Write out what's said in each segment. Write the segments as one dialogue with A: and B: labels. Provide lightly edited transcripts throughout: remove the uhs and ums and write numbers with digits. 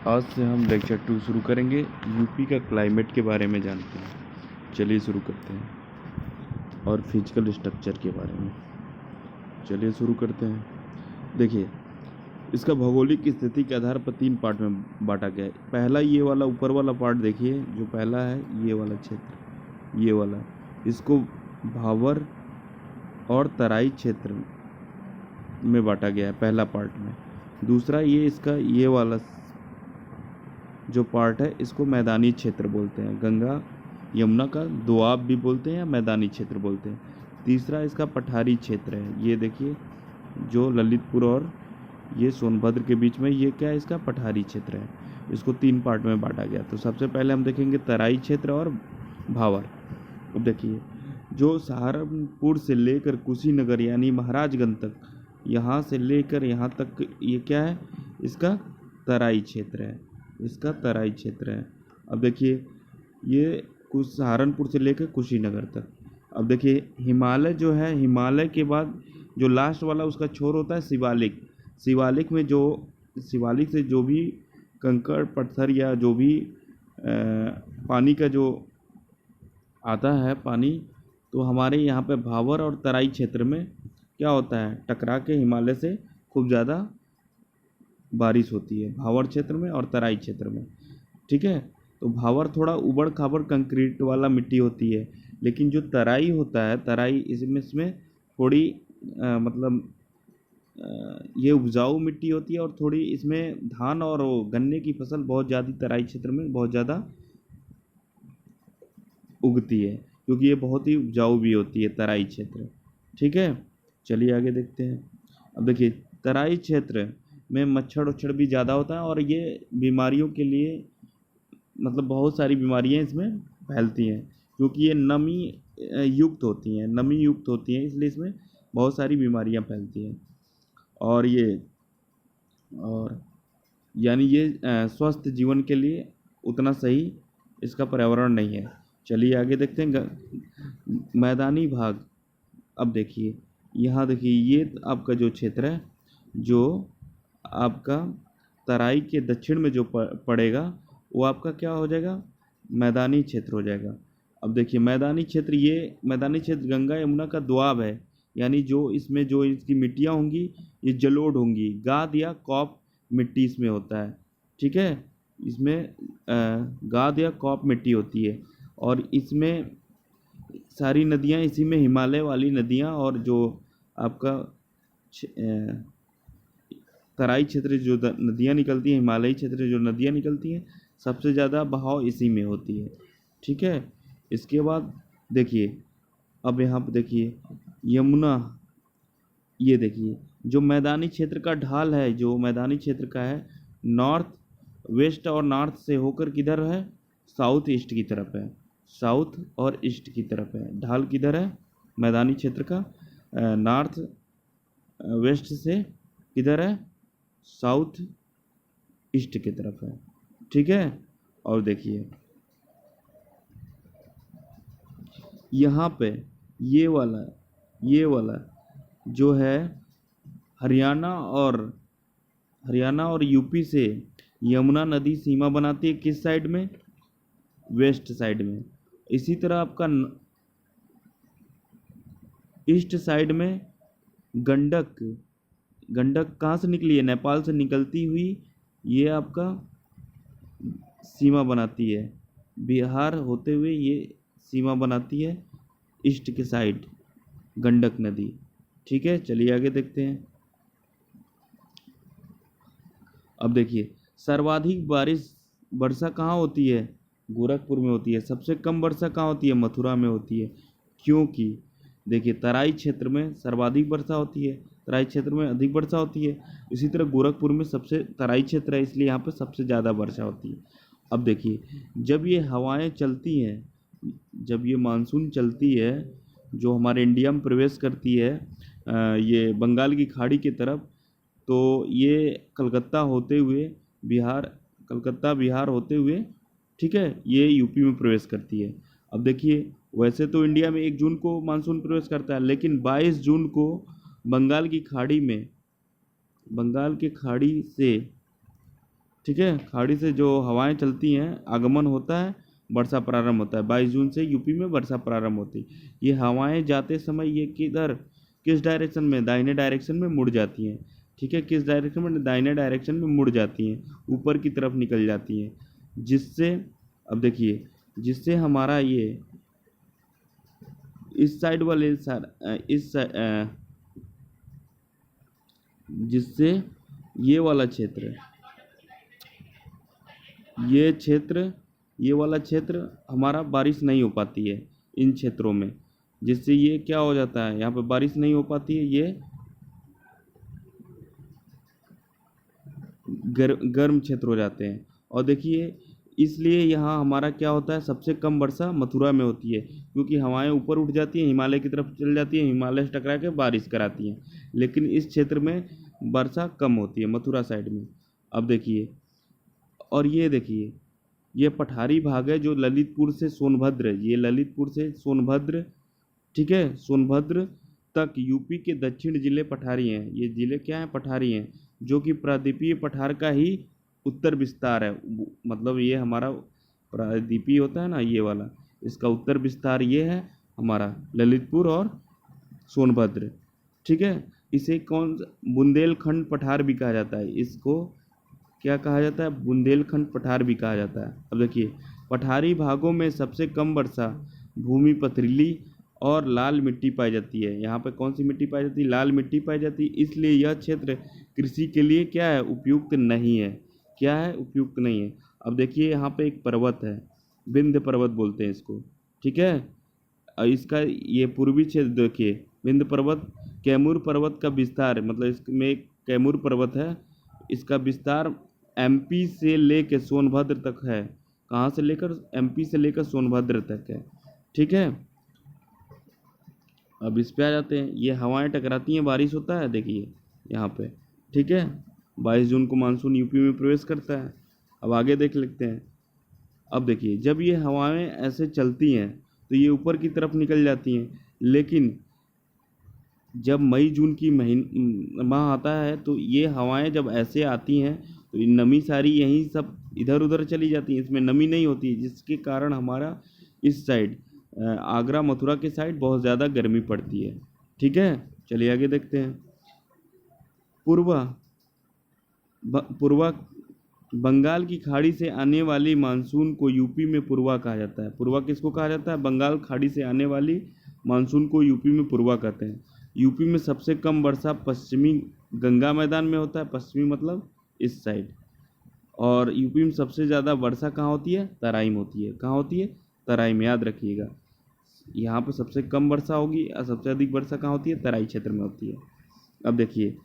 A: आज से हम लेक्चर 2 शुरू करेंगे। यूपी का क्लाइमेट के बारे में जानते हैं। चलिए शुरू करते हैं। और फिजिकल स्ट्रक्चर के बारे में चलिए शुरू करते हैं। देखिए, इसका भौगोलिक स्थिति के आधार पर 3 पार्ट में बांटा गया है। पहला ये वाला ऊपर वाला पार्ट देखिए, जो पहला है ये वाला क्षेत्र, ये वाला, इसको भावर और तराई क्षेत्र में बांटा गया है पहला पार्ट में। दूसरा ये इसका ये वाला जो पार्ट है, इसको मैदानी क्षेत्र बोलते हैं। गंगा यमुना का दोआब भी बोलते हैं या मैदानी क्षेत्र बोलते हैं। तीसरा इसका पठारी क्षेत्र है। ये देखिए, जो ललितपुर और ये सोनभद्र के बीच में, ये क्या है, इसका पठारी क्षेत्र है। इसको 3 पार्ट में बांटा गया। तो सबसे पहले हम देखेंगे तराई क्षेत्र और भावर। अब देखिए, जो सहारनपुर से लेकर कुशीनगर यानी महाराजगंज तक, यहाँ से लेकर यहाँ तक, ये क्या है, इसका तराई क्षेत्र है। इसका तराई क्षेत्र है। अब देखिए, ये कुछ सहारनपुर से लेकर कुशीनगर तक। अब देखिए, हिमालय जो है, हिमालय के बाद जो लास्ट वाला उसका छोर होता है शिवालिक। शिवालिक में जो, शिवालिक से जो भी कंकड़ पत्थर या जो भी पानी का जो आता है पानी, तो हमारे यहाँ पे भावर और तराई क्षेत्र में क्या होता है, टकरा के हिमालय से खूब ज़्यादा बारिश होती है, भावर क्षेत्र में और तराई क्षेत्र में। ठीक है, तो भावर थोड़ा उबड़ खाबड़ कंक्रीट वाला मिट्टी होती है, लेकिन जो तराई होता है, तराई इसमें थोड़ी ये उपजाऊ मिट्टी होती है और थोड़ी इसमें धान और गन्ने की फसल बहुत ज़्यादा तराई क्षेत्र में बहुत ज़्यादा उगती है, क्योंकि ये बहुत ही उपजाऊ भी होती है तराई क्षेत्र। ठीक है, चलिए आगे देखते हैं। अब देखिए, तराई क्षेत्र में मच्छर उच्छर भी ज़्यादा होता है और ये बीमारियों के लिए, मतलब बहुत सारी बीमारियां इसमें फैलती हैं, क्योंकि ये नमी युक्त होती हैं, नमी युक्त होती हैं, इसलिए इसमें बहुत सारी बीमारियां फैलती हैं। और यानी ये स्वस्थ जीवन के लिए उतना सही इसका पर्यावरण नहीं है। चलिए आगे देखते हैं मैदानी भाग। अब देखिए, यहाँ देखिए, ये आपका जो क्षेत्र है, जो आपका तराई के दक्षिण में जो पड़ेगा, वो आपका क्या हो जाएगा, मैदानी क्षेत्र हो जाएगा। अब देखिए, मैदानी क्षेत्र, ये मैदानी क्षेत्र गंगा यमुना का दोआब है, यानी जो इसमें जो इसकी मिट्टियाँ होंगी, ये जलोढ़ होंगी, गाद या कॉप मिट्टी इसमें होता है। ठीक है, इसमें गाद या कॉप मिट्टी होती है, और इसमें सारी नदियाँ, इसी में हिमालय वाली नदियाँ और जो आपका तराई क्षेत्र जो नदियाँ निकलती हैं, हिमालयी क्षेत्र जो नदियाँ निकलती हैं, सबसे ज़्यादा बहाव इसी में होती है। ठीक है, इसके बाद देखिए, अब यहाँ पर देखिए यमुना, ये देखिए जो मैदानी क्षेत्र का ढाल है, जो मैदानी क्षेत्र का है, नॉर्थ वेस्ट और नॉर्थ से होकर किधर है, साउथ ईस्ट की तरफ है, साउथ और ईस्ट की तरफ है। ढाल किधर है मैदानी क्षेत्र का, नॉर्थ वेस्ट से किधर है, साउथ ईस्ट की तरफ है। ठीक है, और देखिए यहाँ पे ये वाला जो है हरियाणा और यूपी से यमुना नदी सीमा बनाती है, किस साइड में, वेस्ट साइड में। इसी तरह आपका ईस्ट साइड में गंडक कहाँ से निकली है, नेपाल से निकलती हुई, ये आपका सीमा बनाती है, बिहार होते हुए ये सीमा बनाती है ईस्ट के साइड, गंडक नदी। ठीक है, चलिए आगे देखते हैं। अब देखिए, सर्वाधिक वर्षा कहाँ होती है, गोरखपुर में होती है। सबसे कम वर्षा कहाँ होती है, मथुरा में होती है। क्योंकि देखिए, तराई क्षेत्र में सर्वाधिक वर्षा होती है, तराई क्षेत्र में अधिक वर्षा होती है। इसी तरह गोरखपुर में सबसे तराई क्षेत्र है, इसलिए यहाँ पर सबसे ज़्यादा वर्षा होती है। अब देखिए, जब ये हवाएं चलती हैं, जब ये मानसून चलती है, जो हमारे इंडिया में प्रवेश करती है ये बंगाल की खाड़ी की तरफ, तो ये कलकत्ता बिहार होते हुए, ठीक है, ये यूपी में प्रवेश करती है। अब देखिए, वैसे तो इंडिया में 1 जून को मानसून प्रवेश करता है, लेकिन 22 जून को बंगाल की खाड़ी से ठीक है, खाड़ी से जो हवाएं चलती हैं, आगमन होता है, वर्षा प्रारंभ होता है। 22 जून से यूपी में वर्षा प्रारंभ होती है। ये हवाएं जाते समय ये किस डायरेक्शन में, दाहिने डायरेक्शन में मुड़ जाती हैं। ठीक है, किस डायरेक्शन में, दाहिने डायरेक्शन में मुड़ जाती हैं, ऊपर की तरफ निकल जाती हैं, जिससे अब देखिए, जिससे हमारा ये इस साइड वाले जिससे ये वाला क्षेत्र, ये वाला क्षेत्र हमारा बारिश नहीं हो पाती है इन क्षेत्रों में, जिससे ये क्या हो जाता है, यहाँ पे बारिश नहीं हो पाती है, ये गर्म क्षेत्र हो जाते हैं। और देखिए, इसलिए यहाँ हमारा क्या होता है, सबसे कम वर्षा मथुरा में होती है, क्योंकि हवाएं ऊपर उठ जाती हैं, हिमालय की तरफ चल जाती हैं, हिमालय से टकरा के बारिश कराती हैं। लेकिन इस क्षेत्र में वर्षा कम होती है, मथुरा साइड में। अब देखिए, और ये देखिए, ये पठारी भाग है जो ललितपुर से सोनभद्र, ये ललितपुर से सोनभद्र, ठीक है, सोनभद्र तक यूपी के दक्षिण जिले पठारी हैं। ये जिले क्या हैं, पठारी हैं, जो कि प्रायद्वीपीय पठार का ही उत्तर विस्तार है। मतलब ये हमारा प्रायद्वीपीय होता है ना, ये वाला, इसका उत्तर विस्तार ये है हमारा ललितपुर और सोनभद्र। ठीक है, इसे बुंदेलखंड पठार भी कहा जाता है। इसको क्या कहा जाता है, बुंदेलखंड पठार भी कहा जाता है। अब देखिए, पठारी भागों में सबसे कम वर्षा, भूमि पथरीली और लाल मिट्टी पाई जाती है। यहाँ पे कौन सी मिट्टी पाई जाती है, लाल मिट्टी पाई जाती है। इसलिए यह क्षेत्र कृषि के लिए क्या है, उपयुक्त नहीं है। क्या है, उपयुक्त नहीं है। अब देखिए, यहाँ पे एक पर्वत है, विंध्य पर्वत बोलते हैं इसको। ठीक है, इसका ये पूर्वी क्षेत्र देखिए, विंध्य पर्वत, कैमूर पर्वत का विस्तार, मतलब इसमें एक कैमूर पर्वत है, इसका विस्तार एमपी से लेकर सोनभद्र तक है। कहाँ से लेकर, एमपी से लेकर सोनभद्र तक है। ठीक है, अब इस पे आ जाते हैं। ये हवाएं टकराती हैं, बारिश होता है, देखिए यहाँ पे। ठीक है, 22 जून को मानसून यूपी में प्रवेश करता है। अब आगे देख लेते हैं। अब देखिए, जब ये हवाएं ऐसे चलती हैं तो ये ऊपर की तरफ निकल जाती हैं, लेकिन जब मई जून की माह आता है तो ये हवाएं जब ऐसे आती हैं तो ये नमी सारी यहीं सब इधर उधर चली जाती हैं, इसमें नमी नहीं होती है, जिसके कारण हमारा इस साइड आगरा मथुरा के साइड बहुत ज़्यादा गर्मी पड़ती है। ठीक है, चलिए आगे देखते हैं। पूर्वा बंगाल की खाड़ी से आने वाली मानसून को यूपी में पूर्वा कहा जाता है। पूर्वा किसको कहा जाता है, बंगाल खाड़ी से आने वाली मानसून को यूपी में पूर्वा कहते हैं। यूपी में सबसे कम वर्षा पश्चिमी गंगा मैदान में होता है, पश्चिमी मतलब इस साइड। और यूपी में सबसे ज़्यादा वर्षा कहाँ होती है, तराई में होती है। कहाँ होती है, तराई में, याद रखिएगा। यहाँ पे सबसे कम वर्षा होगी और सबसे अधिक वर्षा कहाँ होती है, तराई क्षेत्र में होती है। अब देखिए,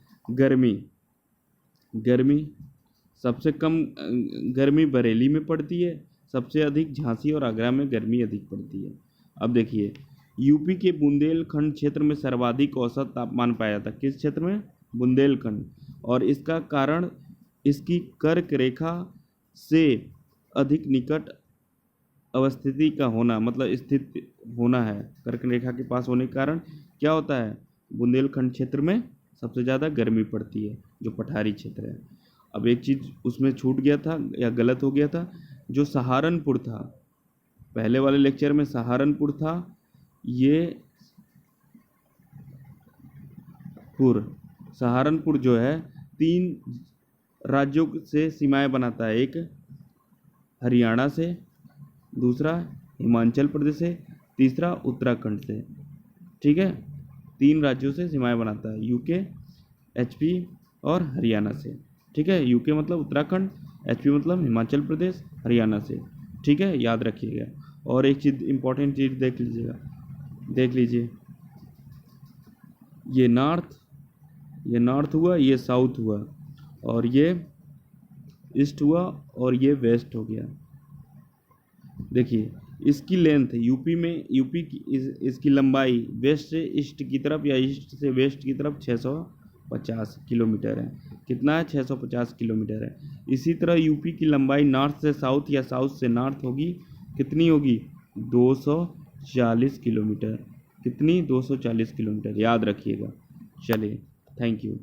A: गर्मी सबसे कम गर्मी बरेली में पड़ती है, सबसे अधिक झांसी और आगरा में गर्मी अधिक पड़ती है। अब देखिए, यूपी के बुंदेलखंड क्षेत्र में सर्वाधिक औसत तापमान पाया जाता है। किस क्षेत्र में, बुंदेलखंड। और इसका कारण इसकी कर्क रेखा से अधिक निकट अवस्थिति का होना, मतलब स्थित होना है। कर्क रेखा के पास होने के कारण क्या होता है, बुंदेलखंड क्षेत्र में सबसे ज़्यादा गर्मी पड़ती है, जो पठारी क्षेत्र है। अब एक चीज़ उसमें छूट गया था या गलत हो गया था, जो सहारनपुर था, पहले वाले लेक्चर में सहारनपुर था, ये सहारनपुर जो है 3 राज्यों से सीमाएं बनाता है। एक हरियाणा से, दूसरा हिमाचल प्रदेश से, तीसरा उत्तराखंड से। ठीक है, 3 राज्यों से सीमाएं बनाता है, यूके, एचपी और हरियाणा से। ठीक है, यूके मतलब उत्तराखंड, एचपी मतलब हिमाचल प्रदेश, हरियाणा से। ठीक है, याद रखिएगा। और एक चीज़, इंपॉर्टेंट चीज़ देख लीजिए, ये नॉर्थ हुआ, ये साउथ हुआ, और ये ईस्ट हुआ, और ये वेस्ट हो गया। देखिए, इसकी लेंथ यूपी की इसकी लंबाई वेस्ट से ईस्ट की तरफ या ईस्ट से वेस्ट की तरफ 650 किलोमीटर है। कितना है, 650 किलोमीटर है। इसी तरह यूपी की लंबाई नॉर्थ से साउथ या साउथ से नॉर्थ होगी, कितनी होगी, 240 किलोमीटर। कितनी, 240 किलोमीटर, याद रखिएगा। चलिए, थैंक यू।